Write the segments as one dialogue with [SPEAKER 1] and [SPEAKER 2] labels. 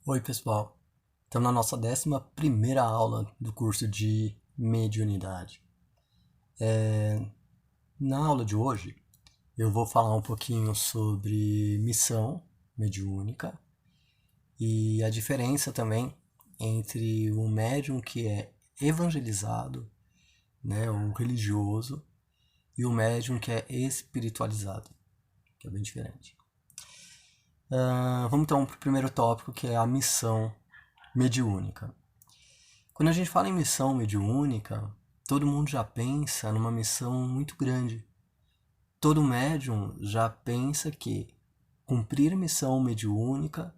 [SPEAKER 1] Oi, pessoal. Estamos na nossa 11ª aula do curso de mediunidade. Na aula de hoje, eu vou falar um pouquinho sobre missão mediúnica e a diferença também entre um médium que é evangelizado, né, um religioso, e o médium que é espiritualizado, que é bem diferente. Vamos então para o primeiro tópico, que é a missão mediúnica. Quando a gente fala em missão mediúnica, todo mundo já pensa numa missão muito grande. Todo médium já pensa que cumprir missão mediúnica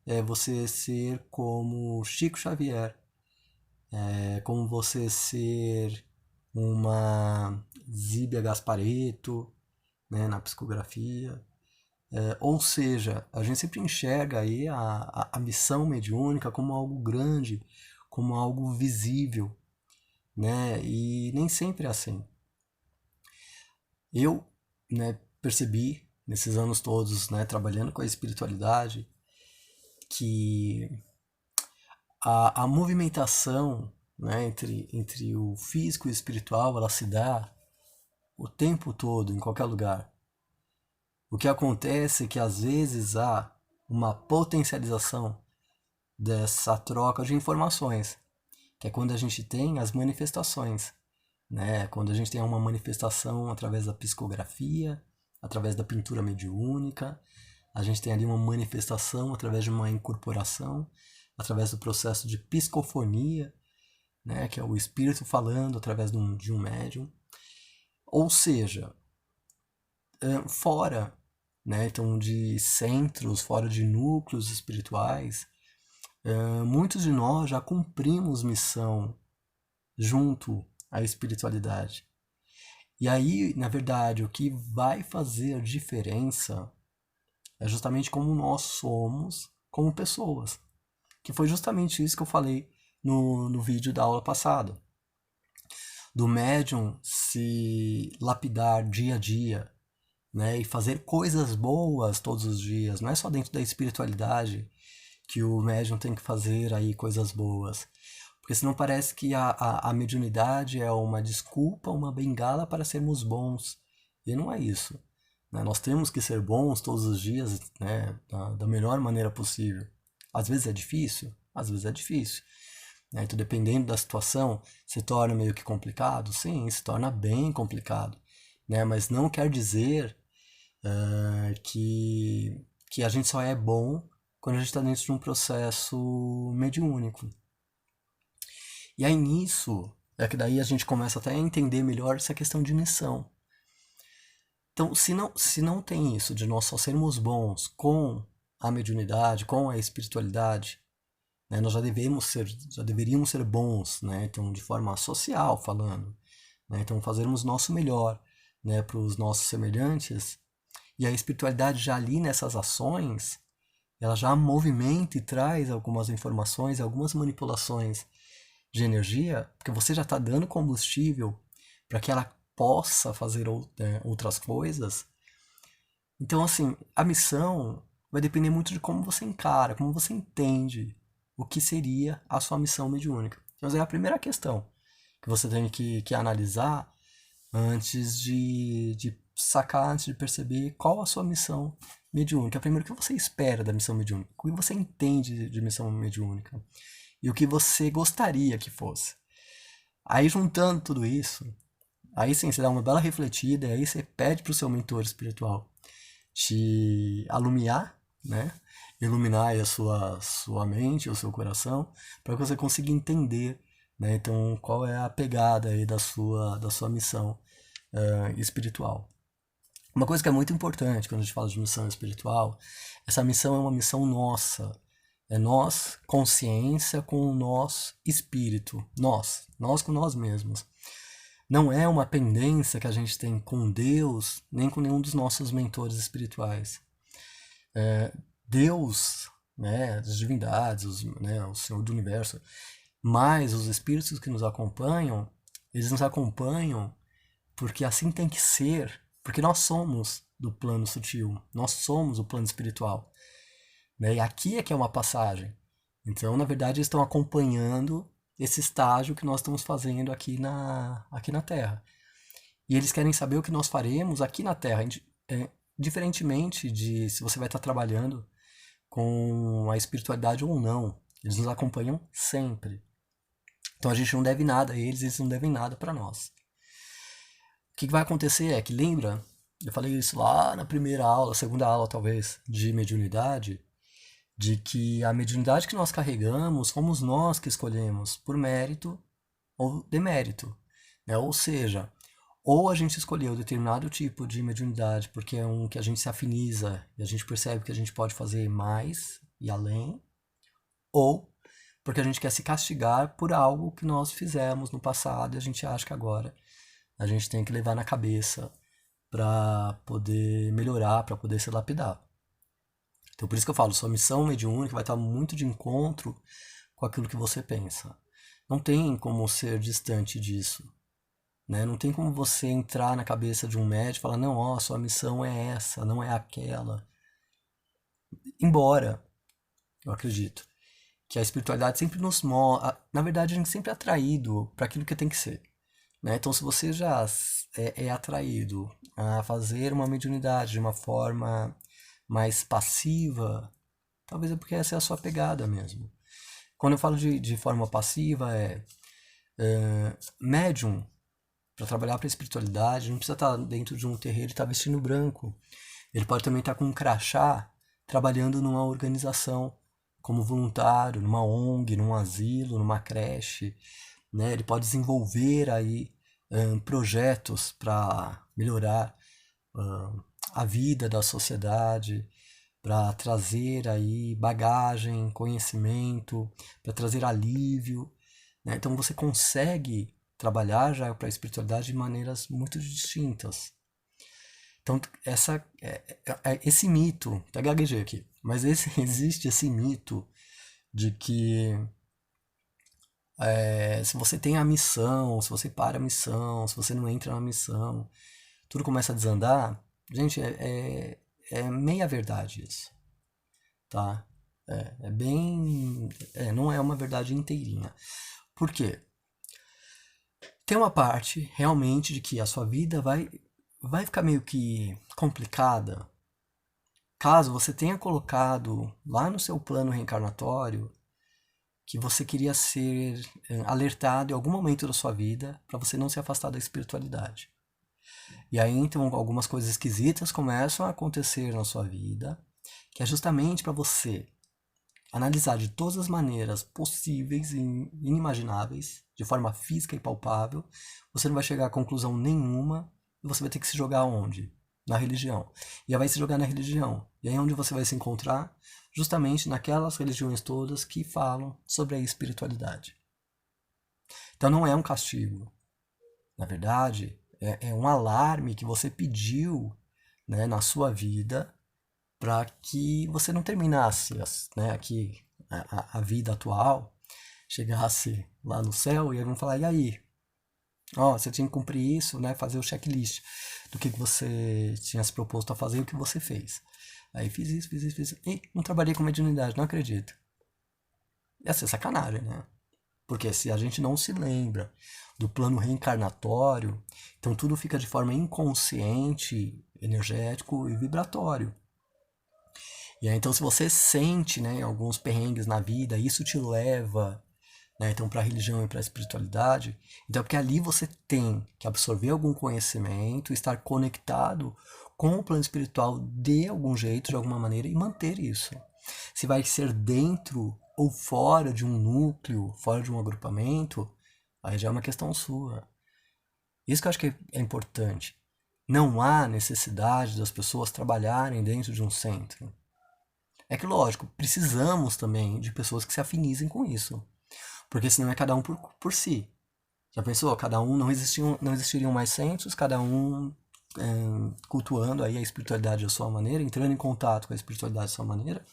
[SPEAKER 1] é você ser como Chico Xavier, é como você ser uma Zíbia Gasparetto, né, na psicografia. Ou seja, a gente sempre enxerga aí a missão mediúnica como algo grande, como algo visível, né? E nem sempre é assim. Eu, né, percebi nesses anos todos, né, trabalhando com a espiritualidade, que a movimentação, né, entre o físico e o espiritual, ela se dá o tempo todo, em qualquer lugar. O que acontece é que às vezes há uma potencialização dessa troca de informações, que é quando a gente tem as manifestações, né? Quando a gente tem uma manifestação através da psicografia, através da pintura mediúnica, a gente tem ali uma manifestação através de uma incorporação, através do processo de psicofonia, né? Que é o espírito falando através de um médium. Ou seja, fora, né? Então, de centros, fora de núcleos espirituais, muitos de nós já cumprimos missão junto à espiritualidade. E aí, na verdade, o que vai fazer diferença é justamente como nós somos como pessoas. Que foi justamente isso que eu falei no vídeo da aula passada. Do médium se lapidar dia a dia, né? E fazer coisas boas todos os dias. Não é só dentro da espiritualidade que o médium tem que fazer aí coisas boas. Porque senão parece que a mediunidade é uma desculpa, uma bengala para sermos bons. E não é isso. Né? Nós temos que ser bons todos os dias, né? Da melhor maneira possível. Às vezes é difícil, às vezes é difícil. Né? Então, dependendo da situação, se torna meio que complicado? Sim, se torna bem complicado. Né? Mas não quer dizer que a gente só é bom quando a gente está dentro de um processo mediúnico. E aí nisso, é que daí a gente começa até a entender melhor essa questão de missão. Então, se não tem isso, de nós só sermos bons com a mediunidade, com a espiritualidade, né, nós já deveríamos ser bons, né, então de forma social falando, né, então fazermos nosso melhor, né, para os nossos semelhantes, e a espiritualidade já ali nessas ações, ela já movimenta e traz algumas informações, algumas manipulações de energia, porque você já está dando combustível para que ela possa fazer outras coisas. Então, assim, a missão vai depender muito de como você encara, como você entende o que seria a sua missão mediúnica. Então, essa é a primeira questão que você tem que analisar antes de sacar, antes de perceber qual a sua missão mediúnica. Primeiro, o que você espera da missão mediúnica? O que você entende de missão mediúnica? E o que você gostaria que fosse? Aí, juntando tudo isso, aí sim, você dá uma bela refletida, e aí você pede para o seu mentor espiritual te alumiar, né? Iluminar aí a sua mente, o seu coração, para que você consiga entender, né? Então, qual é a pegada aí da sua missão espiritual. Uma coisa que é muito importante quando a gente fala de missão espiritual, essa missão é uma missão nossa. É nós, consciência, com o nós, espírito. Nós com nós mesmos. Não é uma pendência que a gente tem com Deus, nem com nenhum dos nossos mentores espirituais. Deus, né, as divindades, né, o Senhor do Universo, mas os espíritos que nos acompanham, eles nos acompanham porque assim tem que ser, porque nós somos do plano sutil, nós somos o plano espiritual. Né? E aqui é que é uma passagem. Então, na verdade, eles estão acompanhando esse estágio que nós estamos fazendo aqui na Terra. E eles querem saber o que nós faremos aqui na Terra, diferentemente de se você vai estar trabalhando com a espiritualidade ou não. Eles nos acompanham sempre. Então a gente não deve nada a eles, eles não devem nada para nós. O que vai acontecer é que, lembra, eu falei isso lá na primeira aula, segunda aula talvez, de mediunidade, de que a mediunidade que nós carregamos fomos nós que escolhemos, por mérito ou demérito. Né? Ou seja, ou a gente escolheu determinado tipo de mediunidade porque é um que a gente se afiniza e a gente percebe que a gente pode fazer mais e além, ou porque a gente quer se castigar por algo que nós fizemos no passado e a gente acha que agora a gente tem que levar na cabeça para poder melhorar, para poder se lapidar. Então por isso que eu falo, sua missão mediúnica vai estar muito de encontro com aquilo que você pensa. Não tem como ser distante disso. Né? Não tem como você entrar na cabeça de um médico e falar, não, ó, sua missão é essa, não é aquela. Embora, eu acredito, que a espiritualidade sempre nos mostra, na verdade a gente sempre é atraído para aquilo que tem que ser. Né? Então se você já é atraído a fazer uma mediunidade de uma forma mais passiva, talvez é porque essa é a sua pegada mesmo. Quando eu falo de forma passiva, médium, para trabalhar para a espiritualidade, não precisa estar dentro de um terreiro e estar vestindo branco. Ele pode também estar com um crachá, trabalhando numa organização, como voluntário, numa ONG, num asilo, numa creche. Né? Ele pode desenvolver aí projetos para melhorar a vida da sociedade, para trazer aí bagagem, conhecimento, para trazer alívio. Né? Então você consegue trabalhar já para a espiritualidade de maneiras muito distintas. Então, esse mito, até gaguejei aqui, mas existe esse mito de que se você tem a missão, se você para a missão, se você não entra na missão, tudo começa a desandar. Gente, é meia verdade isso, tá? Não é uma verdade inteirinha. Por quê? Tem uma parte realmente de que a sua vida vai ficar meio que complicada caso você tenha colocado lá no seu plano reencarnatório que você queria ser alertado em algum momento da sua vida para você não se afastar da espiritualidade. E aí então algumas coisas esquisitas começam a acontecer na sua vida, que é justamente para você analisar de todas as maneiras possíveis e inimagináveis, de forma física e palpável, você não vai chegar a conclusão nenhuma e você vai ter que se jogar onde? Na religião. E aí vai se jogar na religião. E aí onde você vai se encontrar? Justamente naquelas religiões todas que falam sobre a espiritualidade. Então não é um castigo. Na verdade, é um alarme que você pediu, né, na sua vida para que você não terminasse, né, aqui a vida atual, chegasse lá no céu e aí vão falar, e aí? Ó, você tinha que cumprir isso, né, fazer o checklist do que você tinha se proposto a fazer e o que você fez. Aí fiz isso, fiz isso, fiz isso. E não trabalhei com mediunidade, não acredito. Ia ser sacanagem, né? Porque se a gente não se lembra do plano reencarnatório, então tudo fica de forma inconsciente, energético e vibratório. E aí, então, se você sente, né, alguns perrengues na vida, isso te leva, né, então, para a religião e para a espiritualidade, então, porque ali você tem que absorver algum conhecimento, estar conectado com o plano espiritual de algum jeito, de alguma maneira, e manter isso. Se vai ser dentro ou fora de um núcleo, fora de um agrupamento, aí já é uma questão sua. Isso que eu acho que é importante. Não há necessidade das pessoas trabalharem dentro de um centro. É que, lógico, precisamos também de pessoas que se afinizem com isso. Porque senão é cada um por si. Já pensou? Cada um não existiriam mais centros, cada um cultuando aí a espiritualidade da sua maneira, entrando em contato com a espiritualidade da sua maneira.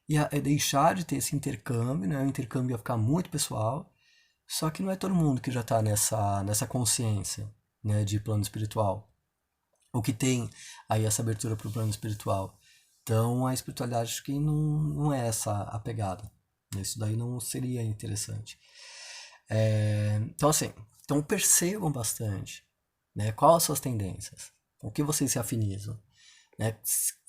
[SPEAKER 1] E deixar de ter esse intercâmbio, né? O intercâmbio ia ficar muito pessoal. Só que não é todo mundo que já está nessa consciência, né, de plano espiritual. Ou que tem aí essa abertura para o plano espiritual. Então a espiritualidade acho que não é essa a pegada. Isso daí não seria interessante. Então, assim, então percebam bastante, né? Quais as suas tendências, o que vocês se afinizam, né?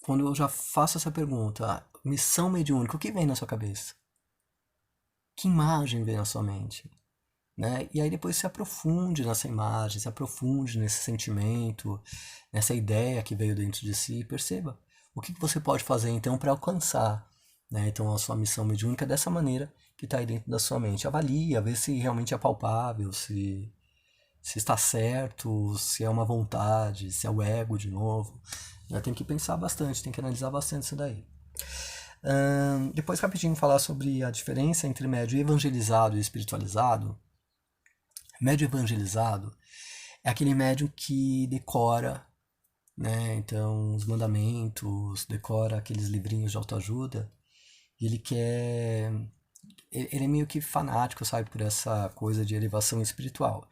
[SPEAKER 1] Quando eu já faço essa pergunta, missão mediúnica, o que vem na sua cabeça? Que imagem vem na sua mente? Né? E aí depois se aprofunde nessa imagem, se aprofunde nesse sentimento, nessa ideia que veio dentro de si, e perceba o que você pode fazer então para alcançar, né? Então a sua missão mediúnica dessa maneira que está aí dentro da sua mente. Avalia, vê se realmente é palpável, se está certo, se é uma vontade, se é o ego de novo. Tem que pensar bastante, tem que analisar bastante isso daí. Depois rapidinho falar sobre a diferença entre médio evangelizado e espiritualizado. Médio evangelizado é aquele médium que decora, né? Então, os mandamentos, decora aqueles livrinhos de autoajuda. E ele quer. Ele é meio que fanático, sabe, por essa coisa de elevação espiritual,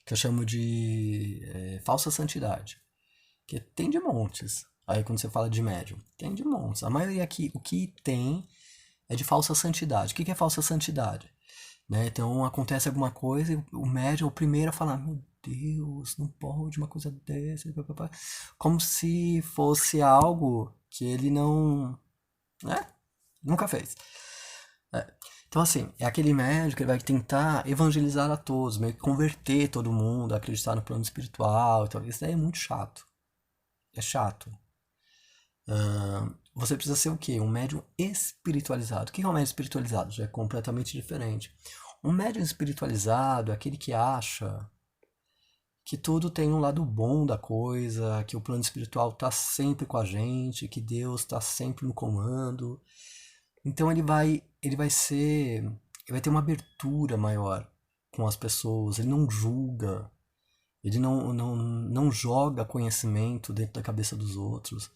[SPEAKER 1] que eu chamo de falsa santidade. Que tem de montes. Aí, quando você fala de médium, tem de montes. A maioria aqui, o que tem é de falsa santidade. O que é falsa santidade? Né? Então acontece alguma coisa e o médium é o primeiro a falar: meu Deus, não pode uma coisa dessa, como se fosse algo que ele não, né? Nunca fez. Então, assim, é aquele médium que vai tentar evangelizar a todos, meio que converter todo mundo a acreditar no plano espiritual. Então, isso daí é muito chato. É chato. Você precisa ser o quê? Um médium espiritualizado. O que é um médium espiritualizado? Já é completamente diferente. Um médium espiritualizado é aquele que acha que tudo tem um lado bom da coisa, que o plano espiritual está sempre com a gente, que Deus está sempre no comando. Então ele vai ter uma abertura maior com as pessoas, ele não julga, ele não joga conhecimento dentro da cabeça dos outros,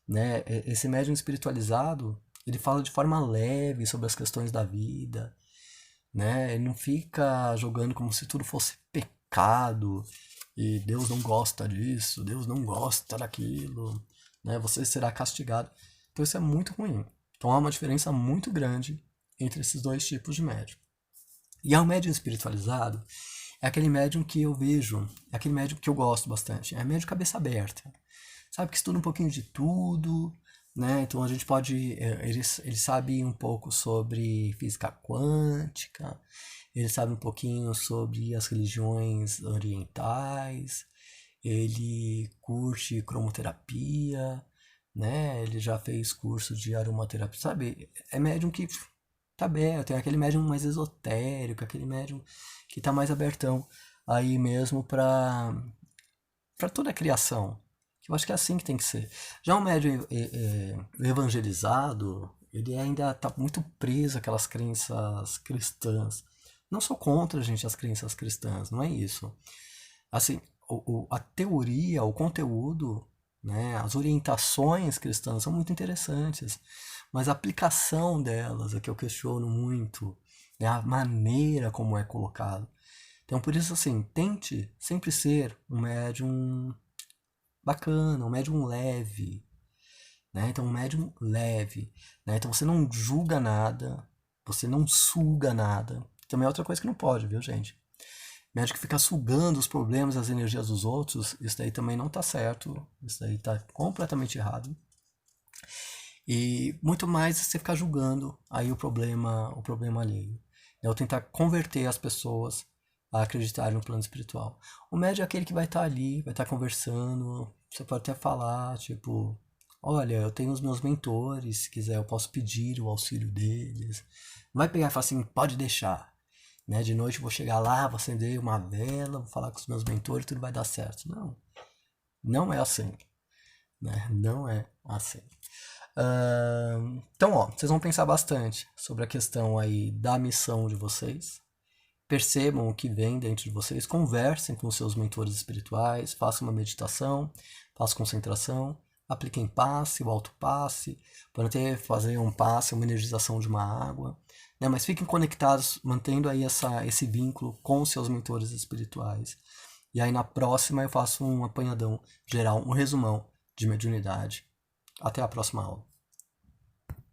[SPEAKER 1] né? Esse médium espiritualizado, ele fala de forma leve sobre as questões da vida, né? Ele não fica jogando como se tudo fosse pecado e Deus não gosta disso, Deus não gosta daquilo, né? Você será castigado. Então isso é muito ruim. Então há uma diferença muito grande entre esses dois tipos de médium. E ao médium espiritualizado é aquele médium que eu vejo, é aquele médium que eu gosto bastante, é médium cabeça aberta. Sabe, que estuda um pouquinho de tudo, né? Então a gente pode. Ele sabe um pouco sobre física quântica, ele sabe um pouquinho sobre as religiões orientais, ele curte cromoterapia, né? Ele já fez curso de aromaterapia, sabe? É médium que tá aberto, é aquele médium mais esotérico, aquele médium que tá mais abertão aí mesmo para toda a criação. Eu acho que é assim que tem que ser. Já o médium evangelizado, ele ainda está muito preso àquelas crenças cristãs. Não sou contra, gente, as crenças cristãs, não é isso. Assim, a teoria, o conteúdo, né, as orientações cristãs são muito interessantes, mas a aplicação delas é que eu questiono muito, né, a maneira como é colocado. Então, por isso, assim, tente sempre ser um médium bacana, um médium leve, né? Então, um médium leve, né? Então, você não julga nada, você não suga nada. Também é outra coisa que não pode, viu, gente? Médico que fica sugando os problemas, as energias dos outros, isso daí também não tá certo, isso daí tá completamente errado. E muito mais você ficar julgando aí o problema alheio. É eu tentar converter as pessoas a acreditarem no plano espiritual. O médium é aquele que vai estar ali, vai estar conversando, você pode até falar, tipo, olha, eu tenho os meus mentores, se quiser eu posso pedir o auxílio deles. Não vai pegar e falar assim, pode deixar. Né? De noite eu vou chegar lá, vou acender uma vela, vou falar com os meus mentores, tudo vai dar certo. Não, não é assim. Né? Não é assim. Então, ó, vocês vão pensar bastante sobre a questão aí da missão de vocês. Percebam o que vem dentro de vocês, conversem com os seus mentores espirituais, façam uma meditação, façam concentração, apliquem passe, o autopasse, podem até fazer um passe, uma energização de uma água, né? Mas fiquem conectados, mantendo aí esse vínculo com os seus mentores espirituais. E aí na próxima eu faço um apanhadão geral, um resumão de mediunidade. Até a próxima aula.